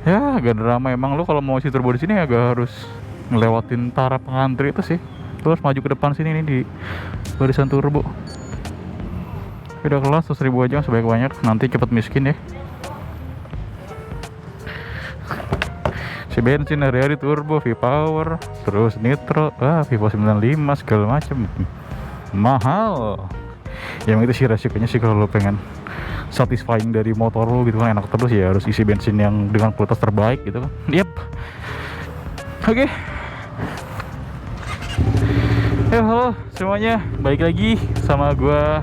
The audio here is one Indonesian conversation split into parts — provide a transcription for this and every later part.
Ya agak drama emang, lu kalau mau isi turbo di sini agak harus ngelewatin para pengantri itu sih. Lu harus maju ke depan sini nih di barisan turbo. Udah kelas 100.000 aja sebanyak-banyak, nanti cepet miskin ya. Si bensin hari-hari turbo, V-Power, terus nitro, Vivo 95 segala macem, mahal. Yang itu sih resikonya sih kalau lo pengen satisfying dari motor lo gitu kan, enak terus ya harus isi bensin yang dengan kualitas terbaik gitu kan. Yep. Oke. Halo semuanya, balik lagi sama gua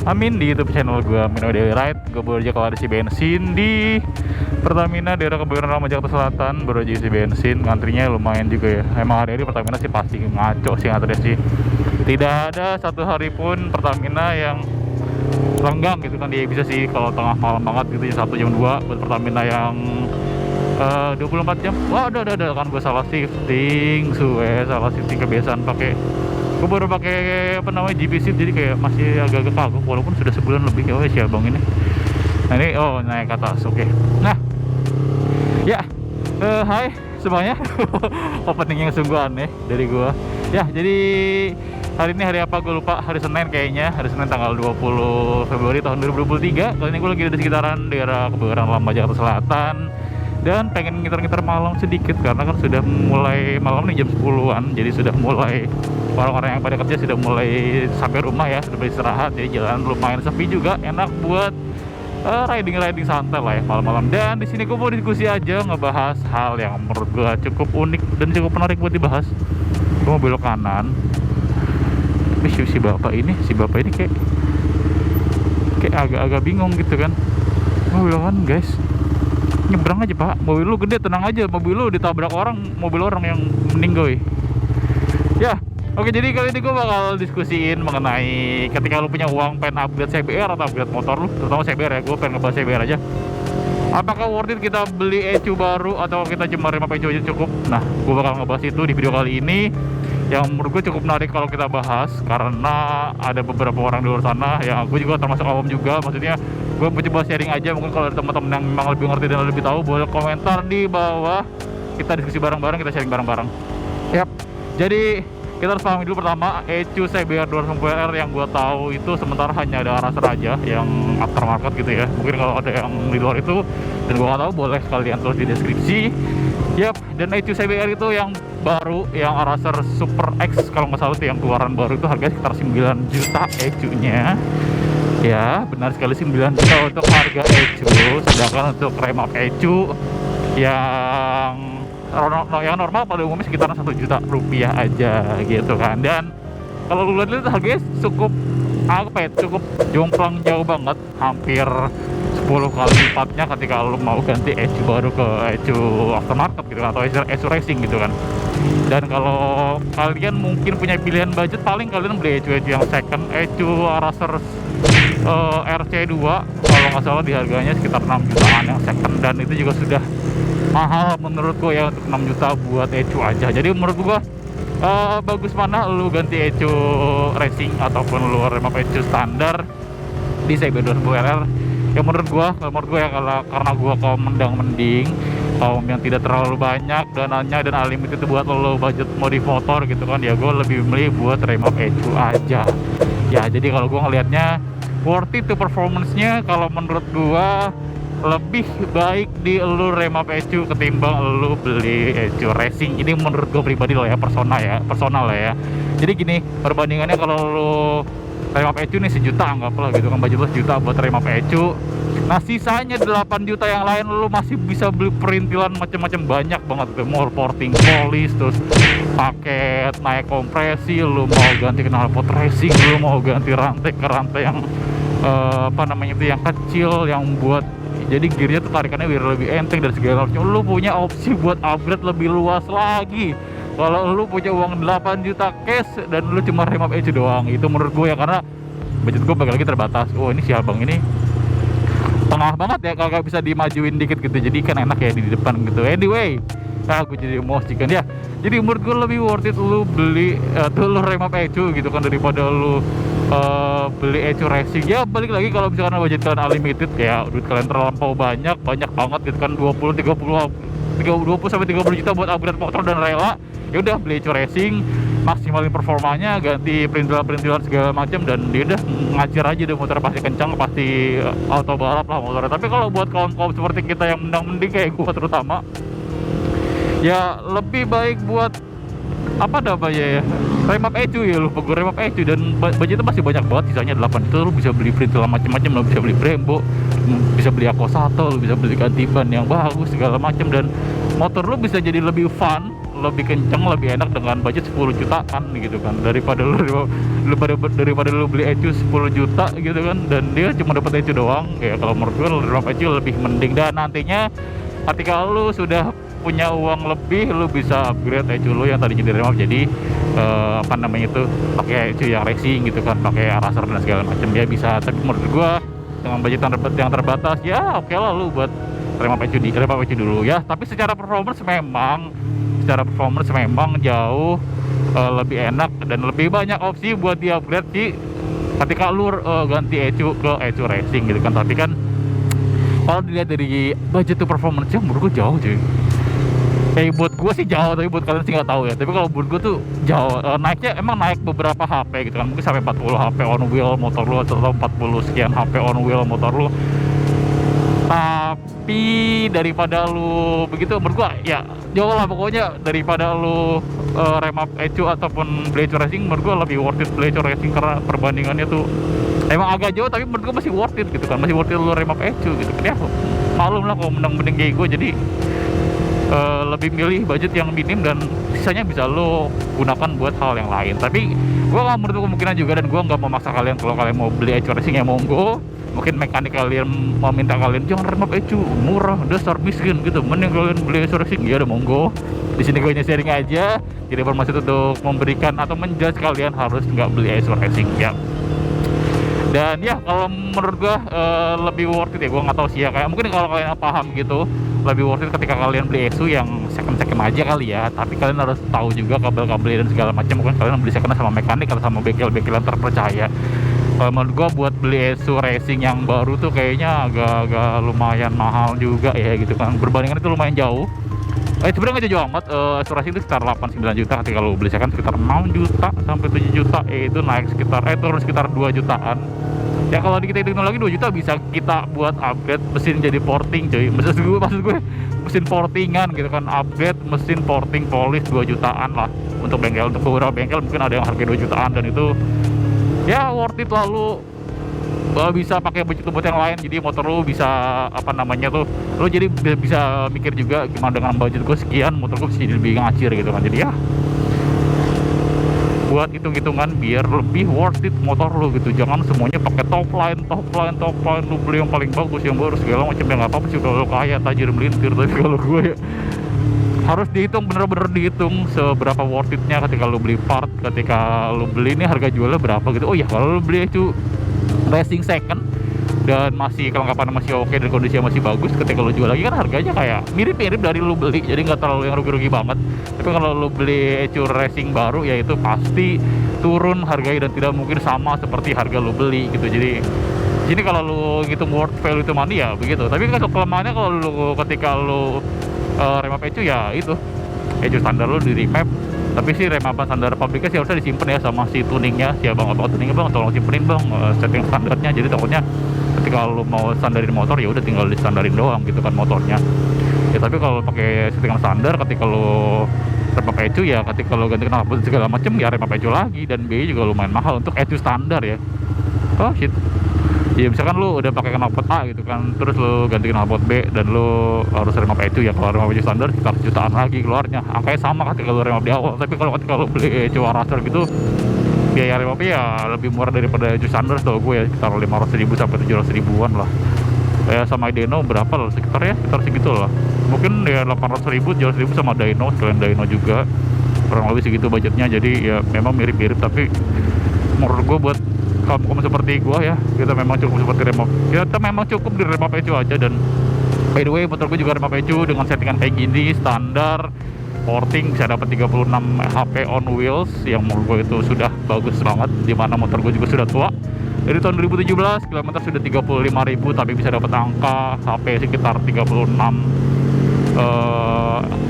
Amin di YouTube channel gua Amin Daily Ride. Gue baru aja kelar isi bensin di Pertamina daerah Kebayoran Lama Jakarta Selatan. Baru aja isi bensin, ngantrinya lumayan juga ya. Emang hari-hari Pertamina sih pasti ngaco sih ngantrinya sih. Tidak ada satu hari pun Pertamina yang renggang gitu kan. Dia bisa sih kalau tengah malam banget gitu ya, 1 jam 2 buat Pertamina yang 24 jam. Wah ada kan gue salah shifting, salah shifting, kebiasaan pakai. Gue baru pakai apa namanya GP Shift, jadi kayak masih agak-agak kagum walaupun sudah sebulan lebih ya. Oh ya bang ini. Nah ini naik ke atas, oke. Nah ya, hai semuanya. Opening yang sungguh aneh dari gue. Ya jadi hari ini hari apa gue lupa, hari Senin kayaknya, hari Senin tanggal 20 Februari tahun 2023. Kali ini gue lagi di sekitaran daerah Kebayoran Lama Jakarta Selatan dan pengen ngiter-ngiter malam sedikit karena kan sudah mulai malam nih jam 10-an, jadi sudah mulai orang-orang yang pada kerja sudah mulai sampai rumah ya, sudah beristirahat, jadi jalan lumayan sepi juga, enak buat riding santai lah ya malam-malam. Dan di sini gue mau diskusi aja ngebahas hal yang menurut gue cukup unik dan cukup menarik buat dibahas. Gue mau belok kanan, tapi si bapak ini kayak agak-agak bingung gitu kan. Gue belok kanan guys, nyebrang aja pak, mobil lu gede, tenang aja, mobil lu ditabrak mobil orang yang meninggal ya. Oke, jadi kali ini gue bakal diskusiin mengenai ketika lu punya uang pengen upgrade CBR atau upgrade motor lu, terutama CBR ya. Gue pengen ngebahas CBR aja, apakah worth it kita beli ECU baru atau kita cuma remap ECU aja cukup. Nah, gue bakal ngebahas itu di video kali ini, yang menurut gue cukup menarik kalau kita bahas karena ada beberapa orang di luar sana yang gue juga termasuk awam juga. Maksudnya gue mencoba sharing aja, mungkin kalau ada teman-teman yang memang lebih ngerti dan lebih tahu boleh komentar di bawah, kita diskusi bareng-bareng, kita sharing bareng-bareng. Yap, jadi kita harus pahami dulu pertama, ECU CBR 250R yang gue tahu itu sementara hanya ada Araser aja yang aftermarket gitu ya. Mungkin kalau ada yang di luar itu dan gue nggak tahu, boleh sekalian tulis di deskripsi. Yap, dan ECU CBR itu yang baru, yang Araser Super X kalau nggak salah itu yang keluaran baru, itu harganya sekitar 9 juta ECU-nya. Ya, benar sekali 9 juta untuk harga ECU. Sedangkan untuk remap ECU yang normal pada umumnya sekitaran 1 juta rupiah aja gitu kan. Dan kalau lu lihat harganya cukup cukup jomplang jauh banget, hampir 10 kali lipatnya ketika lu mau ganti ECU baru ke ECU aftermarket gitu kan, atau ECU racing gitu kan. Dan kalau kalian mungkin punya pilihan budget, paling kalian beli ECU yang second, ECU Araser RC2 kalau nggak salah di harganya sekitar 6 jutaan yang second, dan itu juga sudah mahal menurutku ya untuk 6 juta buat ECU aja. Jadi menurut gua bagus mana lu ganti ECU racing ataupun lu remap ECU standar di CBR 250RR. Ya menurut gua ya, karena gua kaum mending kaum yang tidak terlalu banyak dananya dan unlimited itu buat lo budget modif motor gitu kan, ya gua lebih milih buat remap ECU aja ya. Jadi kalau gua ngelihatnya worth it to performance-nya, kalau menurut gua lebih baik di lu remap ECU ketimbang lu beli ECU racing. Ini menurut gue pribadi loh ya, personal lah ya. Jadi gini, perbandingannya kalau lu remap ECU nih 1 juta anggaplah gitu kan, budget lu 1 juta buat remap ECU. Nah sisanya 8 juta yang lain lu masih bisa beli perintilan macam-macam, banyak banget tuh, mau porting polis, terus paket naik kompresi, lu mau ganti knalpot racing, lu mau ganti rantai ke rantai yang itu yang kecil, yang buat jadi gearnya tuh tarikannya biar lebih enteng dan segala macam. Lu punya opsi buat upgrade lebih luas lagi kalau lu punya uang 8 juta cash dan lu cuma remap ECU doang. Itu menurut gue ya, karena budget gue lagi terbatas. Oh ini si abang ini tengah banget ya, kagak bisa dimajuin dikit gitu, jadi kan enak ya di depan gitu. Anyway, gue jadi emosi kan ya. Jadi menurut gue lebih worth it lu beli lu remap ECU gitu kan, daripada lu beli ECU racing. Ya balik lagi kalau misalkan budget kalian unlimited, kayak duit kalian terlampau banyak banget gitu kan, 20 sampai 30 juta buat upgrade motor dan rela, ya udah beli ECU racing, maksimalin performanya, ganti perintilan segala macam, dan dia udah ngajar aja deh, motor pasti kencang, pasti auto balap lah motornya. Tapi kalau buat kaum seperti kita yang mending kayak gua terutama, ya lebih baik buat apa namanya ya, remap ECU ya, lu pegur remap ECU, dan budgetnya masih banyak banget, sisanya 8 juta. Lu bisa beli perintilan macam-macam, lu bisa beli Brembo, bisa beli Ako 1, lu bisa beli ganti ban yang bagus segala macam, dan motor lu bisa jadi lebih fun, lebih kenceng, lebih enak dengan budget 10 jutaan gitu kan, daripada lu beli ECU 10 juta gitu kan, dan dia cuma dapat ECU doang. Ya kalau menurut gue remap ECU lebih mending, dan nantinya ketika lu sudah punya uang lebih, lu bisa upgrade ECU lu yang tadi jadi remap jadi apa namanya itu, pakai ECU yang racing gitu kan, pakai araser dan segala macam ya bisa. Tapi menurut gua dengan budget yang terbatas, ya oke lah lu buat remap ECU dulu ya. Tapi secara performance memang jauh lebih enak dan lebih banyak opsi buat di upgrade sih ketika lu ganti ECU ke ECU racing gitu kan. Tapi kan kalau dilihat dari budget to performance, yang menurut gua jauh cuy. Buat gue sih jauh, tapi buat kalian sih nggak tahu ya. Tapi kalau buat gue tuh jauh, naiknya emang naik beberapa HP gitu kan, mungkin sampai 40 HP on wheel motor lu, atau 40 sekian HP on wheel motor lu. Tapi daripada lu begitu, menurut gue ya jauh lah pokoknya, daripada lu remap ECU ataupun beli ECU racing, menurut gue lebih worth it beli ECU racing, karena perbandingannya tuh emang agak jauh, tapi menurut gue masih worth it gitu kan, masih worth it lu remap ECU gitu kan ya. Malum lah kalau mending kayak gue, jadi lebih milih budget yang minim dan sisanya bisa lo gunakan buat hal yang lain. Tapi gue gak menutup kemungkinan juga, dan gue gak memaksa kalian kalau kalian mau beli ECU racing ya monggo. Mungkin mekanik kalian mau minta kalian jangan remap ECU, murah, dasar miskin gitu, mending kalian beli ECU racing, ya udah monggo. Di sini gue hanya sharing aja, jadi bermaksud untuk memberikan atau menjudge kalian harus nggak beli ECU racing ya. Dan ya kalau menurut gue lebih worth it ya, gue nggak tahu sih ya, kayak mungkin kalau kalian paham gitu, lebih worth it ketika kalian beli ECU yang second aja kali ya. Tapi kalian harus tahu juga kabel-kabel dan segala macam, mungkin kalian beli second sama mekanik atau sama bengkel-bengkel yang terpercaya. Kalau menurut gue buat beli ECU racing yang baru tuh kayaknya agak lumayan mahal juga ya gitu kan, perbandingan itu lumayan jauh. Sebenarnya nggak jauh amat, ECU racing itu sekitar 8-9 juta, ketika lo beli second sekitar 6 juta sampai 7 juta, itu naik sekitar turun sekitar 2 jutaan. Ya kalau kita hitung lagi 2 juta bisa kita buat upgrade mesin jadi porting cuy. Maksud gue mesin portingan gitu kan, upgrade mesin porting polish 2 jutaan lah. Untuk beberapa bengkel mungkin ada yang harga 2 jutaan, dan itu ya worth it lah. Lu bisa pakai budget buat yang lain, jadi motor lu bisa apa namanya tuh, lu jadi bisa mikir juga gimana dengan budget gue sekian, motor gue bisa jadi lebih ngacir gitu kan. Jadi ya buat hitung-hitungan biar lebih worth it motor lu gitu. Jangan semuanya pakai top line lu beli yang paling bagus, yang baru segala macam, ya nggak apa-apa sih kalau lu kaya tajir melintir. Tapi kalau gue ya harus dihitung, bener-bener dihitung seberapa worth itnya ketika lu beli part, ketika lu beli ini harga jualnya berapa gitu. Oh ya kalau lu beli itu racing second dan masih kelengkapan masih oke dan kondisinya masih bagus, ketika lo jual lagi kan harganya kayak mirip-mirip dari lo beli, jadi nggak terlalu yang rugi-rugi banget. Tapi kalau lo beli ECU racing baru ya itu pasti turun harganya dan tidak mungkin sama seperti harga lo beli gitu. Jadi kalau lo ngitung worth value to money ya begitu. Tapi kan kelemahannya kalau lo ketika lo remap ECU ya itu ECU standar lo di remap, tapi sih remapan standar pabriknya sih harusnya disimpan ya sama si tuningnya. Si abang tuningnya, bang tolong simpenin bang setting standarnya, jadi takutnya ketika lo mau standarin motor ya udah tinggal di standarin doang gitu kan motornya ya. Tapi kalau pakai settingan standar, ketika lo remap ECU ya ketika lo ganti knalpot segala macem ya remap ECU lagi, dan biaya juga lumayan mahal untuk ECU standar ya. Oh shit ya, misalkan lo udah pakai knalpot A gitu kan, terus lo ganti knalpot B dan lo harus remap ECU ya, kalau remap ECU standar sekitar jutaan lagi keluarnya. Angkanya sama ketika lo remap di awal, tapi kalau ketika lo beli ECU araser gitu biaya remapnya ya lebih murah daripada ECU standar tau gue ya, sekitar 500.000 sampai 700.000-an lah. Kayak sama Dyno berapa lah sekitar segitu lah, mungkin ya 800.000 700.000 sama Dyno, sekalian Dyno juga kurang lebih segitu budgetnya. Jadi ya memang mirip-mirip, tapi menurut gue buat kamu seperti gue ya, kita memang cukup seperti remap, kita memang cukup di remap ECU aja. Dan by the way motor gue juga remap ECU dengan settingan kayak gini standar, sporting bisa dapat 36 HP on wheels yang menurut gue itu sudah bagus banget, dimana motor gue juga sudah tua dari tahun 2017, kilometer sudah 35.000 tapi bisa dapat angka HP sekitar 36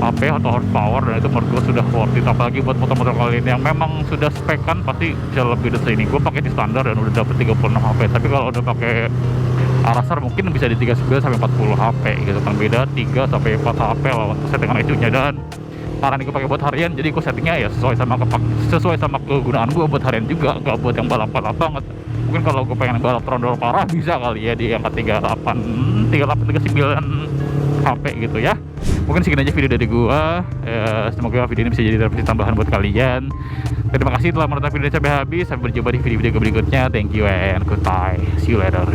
HP atau horsepower, dan itu menurut gue sudah worth it. Apalagi buat motor-motor kalian yang memang sudah spek kan pasti bisa lebih dari ini. Gue pakai di standar dan udah dapet 36 HP, tapi kalau udah pakai Arasar mungkin bisa di 39 sampai 40 HP gitu kan, beda 3 sampai 4 HP lah untuk settingan ECU-nya. Dan karena ini gue pakai buat harian, jadi gue settingnya ya sesuai sama kegunaan gue buat harian juga, nggak buat yang balap-balap banget. Mungkin kalau gue pengen balap trondol parah bisa kali ya di angka 38 39 HP gitu ya. Mungkin segini aja video dari gua. Semoga video ini bisa jadi referensi tambahan buat kalian. Terima kasih telah menonton video sampai habis. Sampai berjumpa di video-video berikutnya. Thank you and goodbye. See you later.